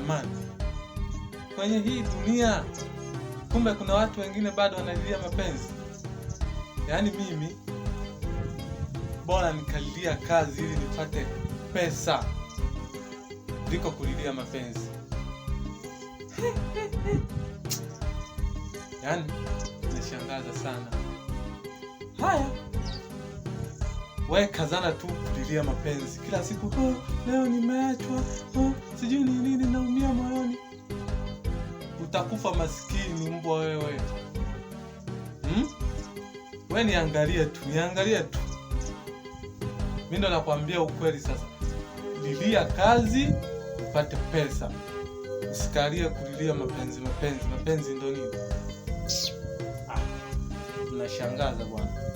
jamani, kwenye hii dunia kumbe kuna watu wengine bado wanalilia mapenzi. Yaani mimi bora nikalilia kazi ili nipate pesa kuliko kulilia mapenzi. Yaani inashangaza sana. Haya, wewe kazana tu kulilia mapenzi kila siku. Oh, leo nimeachwa. Oh, sijui ni nini, naumia moyoni. Utakufa maskini mbwa wewe. Wewe niangalie tu. Mimi ndo nakwambia ukweli sasa. Lilia kazi upate pesa. Usikalie kulilia mapenzi. Mapenzi ndo nini? Unashangaza bwana.